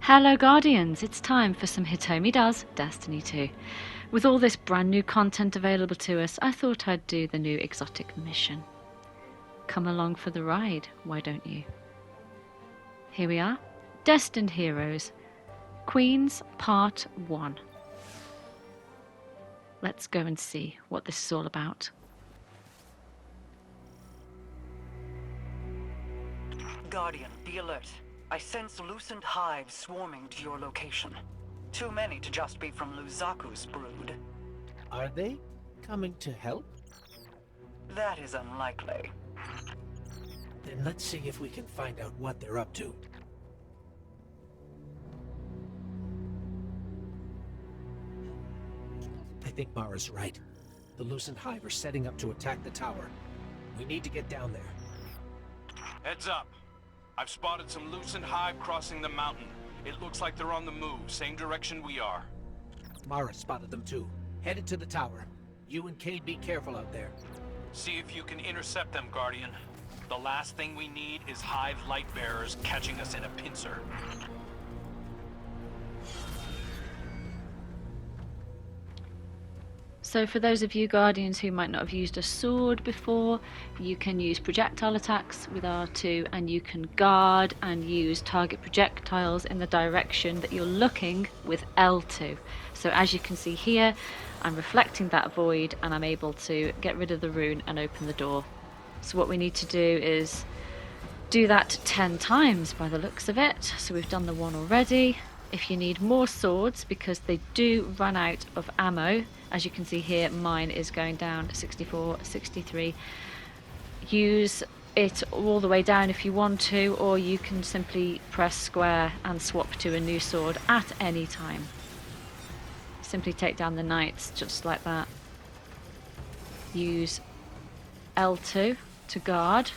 Hello Guardians, it's time for some Hitomii Does Destiny 2. With all this brand new content available to us, I thought I'd do the new exotic mission. Come along for the ride, why don't you? Here we are, Destined Heroes, Queens Part 1. Let's go and see what this is all about. Guardian, be alert. I sense loosened hives swarming to your location. Too many to just be from Luzaku's brood. Are they coming to help? That is unlikely. Then let's see if we can find out what they're up to. I think Mara's right. The loosened hive are setting up to attack the tower. We need to get down there. Heads up. I've spotted some loosened hive crossing the mountain. It looks like they're on the move, same direction we are. Mara spotted them too. Headed to the tower. You and Cade be careful out there. See if you can intercept them, Guardian. The last thing we need is hive light bearers catching us in a pincer. So for those of you Guardians who might not have used a sword before, you can use projectile attacks with R2, and you can guard and use target projectiles in the direction that you're looking with L2. So as you can see here, I'm reflecting that void and I'm able to get rid of the rune and open the door. So what we need to do is do that 10 times by the looks of it. So we've done the one already. If you need more swords, because they do run out of ammo, as you can see here, mine is going down 64, 63. Use it all the way down if you want to, or you can simply press square and swap to a new sword at any time. Simply take down the knights just like that. Use L2 to guard.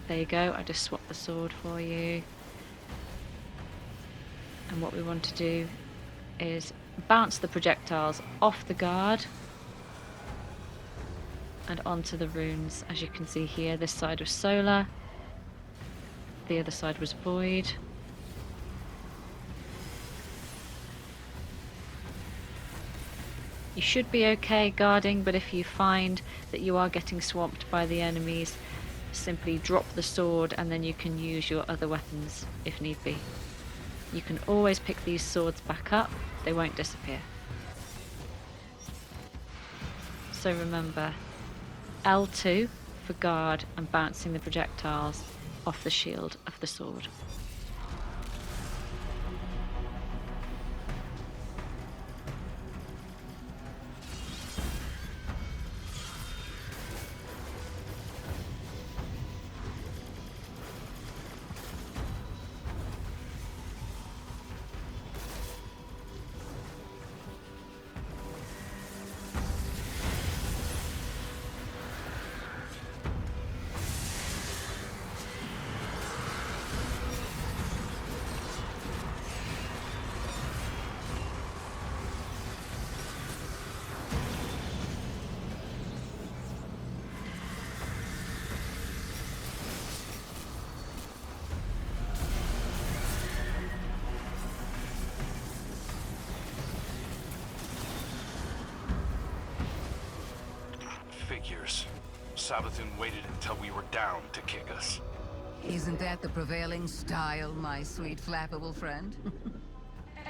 There you go, I just swapped the sword for you. And what we want to do is bounce the projectiles off the guard and onto the runes. As you can see here, this side was solar, the other side was void. You should be okay guarding, but if you find that you are getting swamped by the enemies, simply drop the sword and then you can use your other weapons if need be. You can always pick these swords back up, they won't disappear. So remember, L2 for guard and bouncing the projectiles off the shield of the sword. Figures. Savathun waited until we were down to kick us. Isn't that the prevailing style, my sweet flappable friend?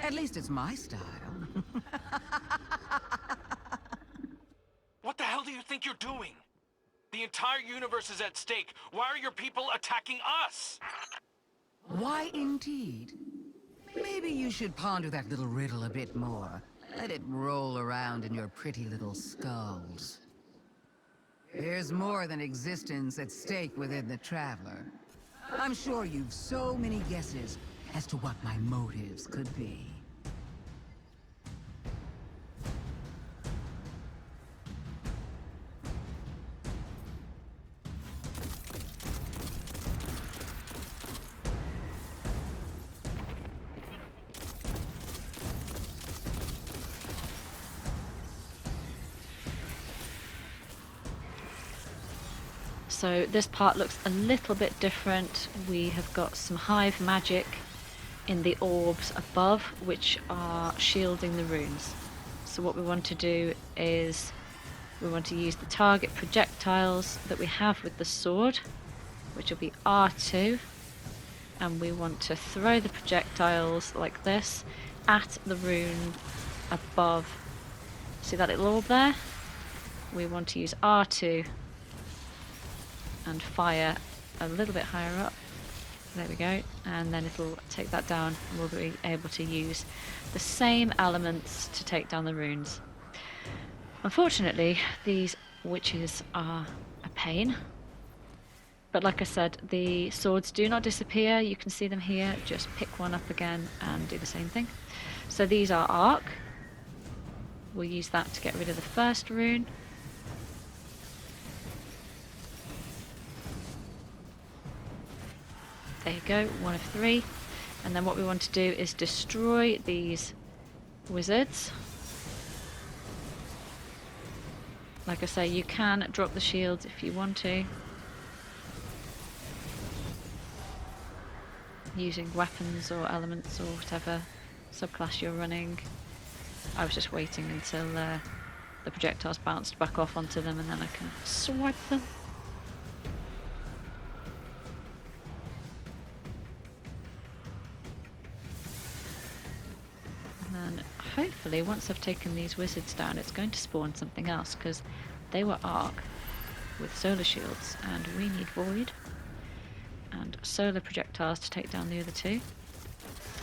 At least it's my style. What the hell do you think you're doing? The entire universe is at stake. Why are your people attacking us? Why indeed? Maybe you should ponder that little riddle a bit more. Let it roll around in your pretty little skulls. There's more than existence at stake within the Traveler. I'm sure you've so many guesses as to what my motives could be. So this part looks a little bit different. We have got some hive magic in the orbs above, which are shielding the runes. So what we want to do is we want to use the target projectiles that we have with the sword, which will be R2, and we want to throw the projectiles like this at the rune above. See that little orb there? We want to use R2 and fire a little bit higher up. There we go, and then it'll take that down and we'll be able to use the same elements to take down the runes. Unfortunately, these witches are a pain, but like I said, the swords do not disappear. You can see them here. Just pick one up again and do the same thing. So these are arc. We'll use that to get rid of the first rune. There you go, 1 of 3. And then what we want to do is destroy these wizards. Like I say, you can drop the shields if you want to, using weapons or elements or whatever subclass you're running. I was just waiting until the projectiles bounced back off onto them and then I can swipe them. And hopefully once I've taken these wizards down it's going to spawn something else, because they were arc with solar shields and we need void and solar projectiles to take down the other two.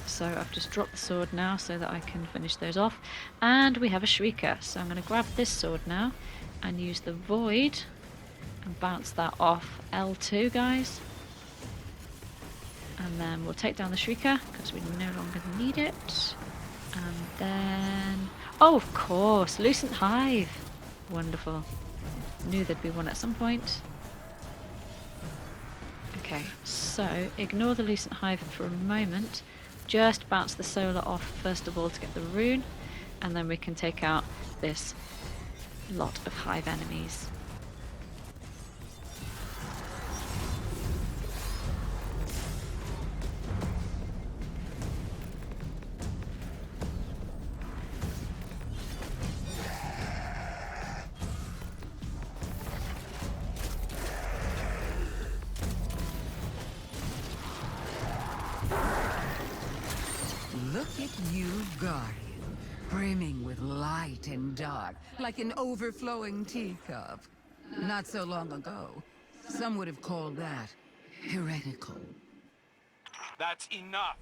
So I've just dropped the sword now so that I can finish those off, and we have a shrieker, so I'm going to grab this sword now and use the void and bounce that off L2, guys, and then we'll take down the shrieker because we no longer need it. And then, oh of course, Lucent Hive, wonderful, knew there'd be one at some point. Okay, so ignore the Lucent Hive for a moment, just bounce the solar off first of all to get the rune, and then we can take out this lot of Hive enemies. Look at you, Guardian, brimming with light and dark, like an overflowing teacup. Not so long ago, some would have called that heretical. That's enough.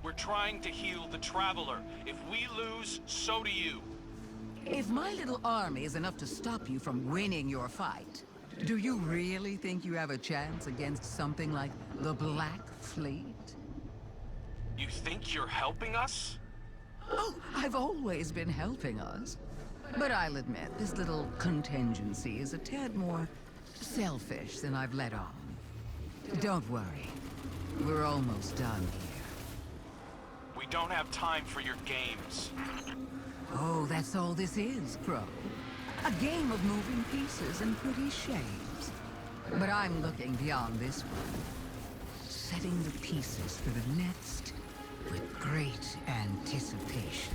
We're trying to heal the Traveler. If we lose, so do you. If my little army is enough to stop you from winning your fight, do you really think you have a chance against something like the Black Fleet? You think you're helping us? Oh, I've always been helping us. But I'll admit, this little contingency is a tad more selfish than I've let on. Don't worry. We're almost done here. We don't have time for your games. Oh, that's all this is, Crow. A game of moving pieces and pretty shapes. But I'm looking beyond this one. Setting the pieces for the next with great anticipation.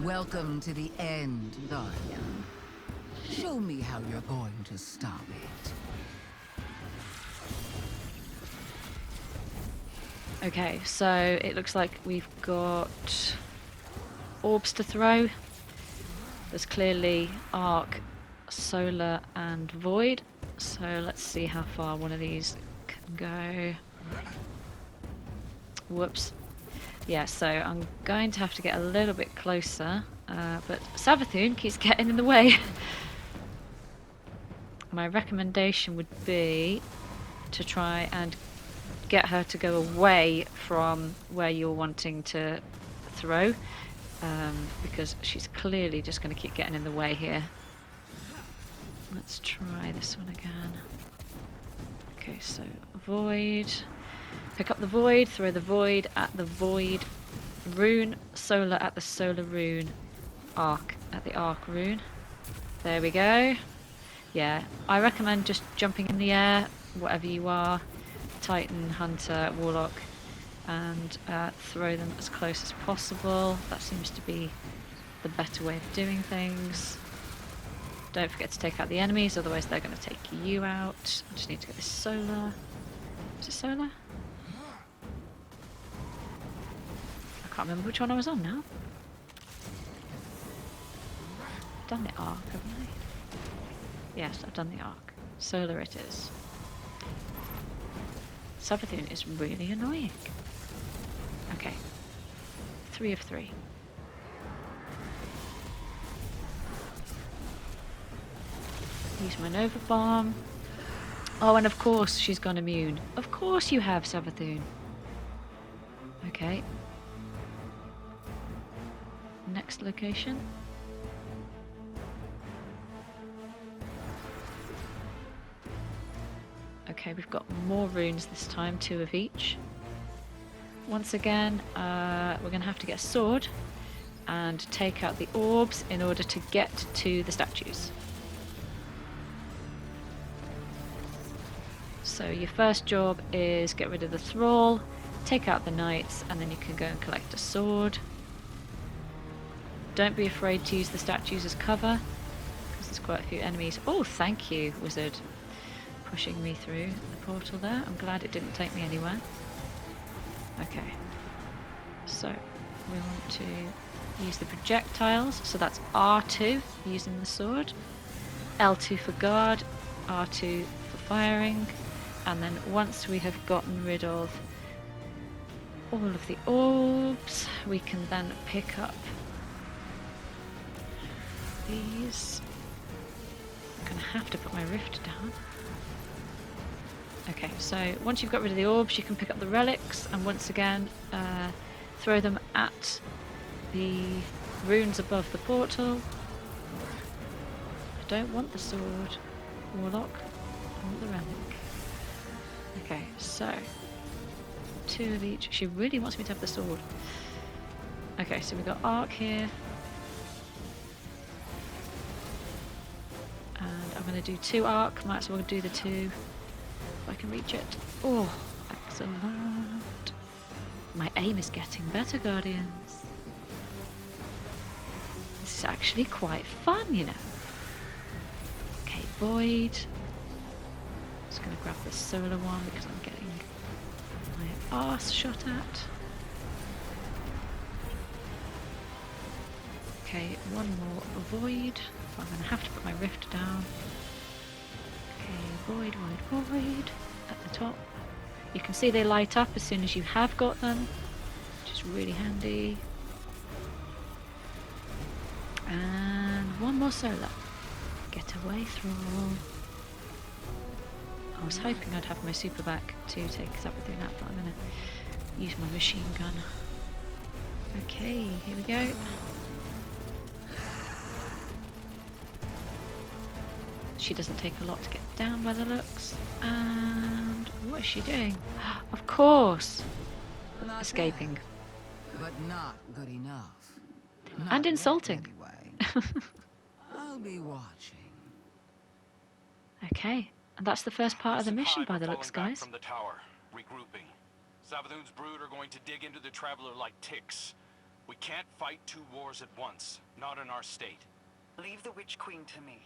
Welcome to the end, Guardian. Show me how you're going to stop it. Okay, so it looks like we've got orbs to throw. There's clearly arc, solar and void, so let's see how far one of these can go. Whoops. Yeah, so I'm going to have to get a little bit closer, but Savathun keeps getting in the way. My recommendation would be to try and get her to go away from where you're wanting to throw, because she's clearly just going to keep getting in the way here. Let's try this one again. Okay, so void. Pick up the void, throw the void at the void rune, solar at the solar rune, arc at the arc rune. There we go. Yeah, I recommend just jumping in the air, whatever you are, Titan, Hunter, Warlock, and throw them as close as possible. That seems to be the better way of doing things. Don't forget to take out the enemies, otherwise they're going to take you out. I just need to get this solar. Is it solar? I can't remember which one I was on now. I've done the arc, haven't I? Yes, I've done the arc. Solar it is. Savathun is really annoying. Okay. 3 of 3. Use my Nova Bomb. Oh, and of course she's gone immune. Of course you have, Savathun. Okay. Next location. Okay, we've got more runes this time, 2 of each. Once again, we're going to have to get a sword and take out the orbs in order to get to the statues. So your first job is get rid of the thrall, take out the knights, and then you can go and collect a sword. Don't be afraid to use the statues as cover, because there's quite a few enemies. Oh, thank you, wizard, pushing me through the portal there. I'm glad it didn't take me anywhere. Okay, so we want to use the projectiles, so that's R2 using the sword, L2 for guard, R2 for firing, and then once we have gotten rid of all of the orbs, we can then pick up these. I'm going to have to put my rift down. Okay, so once you've got rid of the orbs, you can pick up the relics, and once again throw them at the runes above the portal. I don't want the sword, Warlock. I want the relic. Okay, so 2 of each. She really wants me to have the sword. Okay, so we've got arc here. And I'm going to do 2 arc. Might as well do the 2 if I can reach it. Oh, excellent. My aim is getting better, Guardians. This is actually quite fun, you know. Okay, void. Just going to grab the solar one because I'm getting my arse shot at. Okay, one more void. I'm going to have to put my rift down. Okay, void, void, void at the top. You can see they light up as soon as you have got them, which is really handy. And one more solar. Get away through. I was hoping I'd have my super back to take everything out, but I'm going to use my machine gun. Okay, here we go. She doesn't take a lot to get down by the looks. And what is she doing? Of course! Not Escaping. bad, but not good enough. Not And yet, insulting. anyway. I'll be watching. Okay, and that's the first part of the Lucent mission Hive by are the looks, falling back guys. from the tower, regrouping. Savathun's brood are going to dig into the Traveler like ticks. We can't fight 2 wars at once, not in our state. Leave the Witch Queen to me.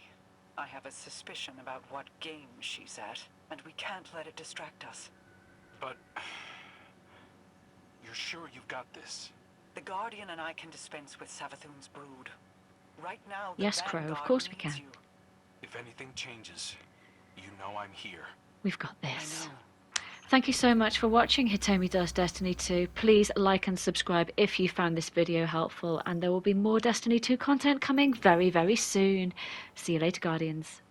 I have a suspicion about what game she's at, and we can't let it distract us. But you're sure you've got this? The Guardian and I can dispense with Savathun's brood. Right now, the Yes, Crow, of Vanguard course we needs can. you. If anything changes, you know I'm here. We've got I this. know. Thank you so much for watching Hitomii Does Destiny 2. Please like and subscribe if you found this video helpful, and there will be more Destiny 2 content coming very, very soon. See you later, Guardians.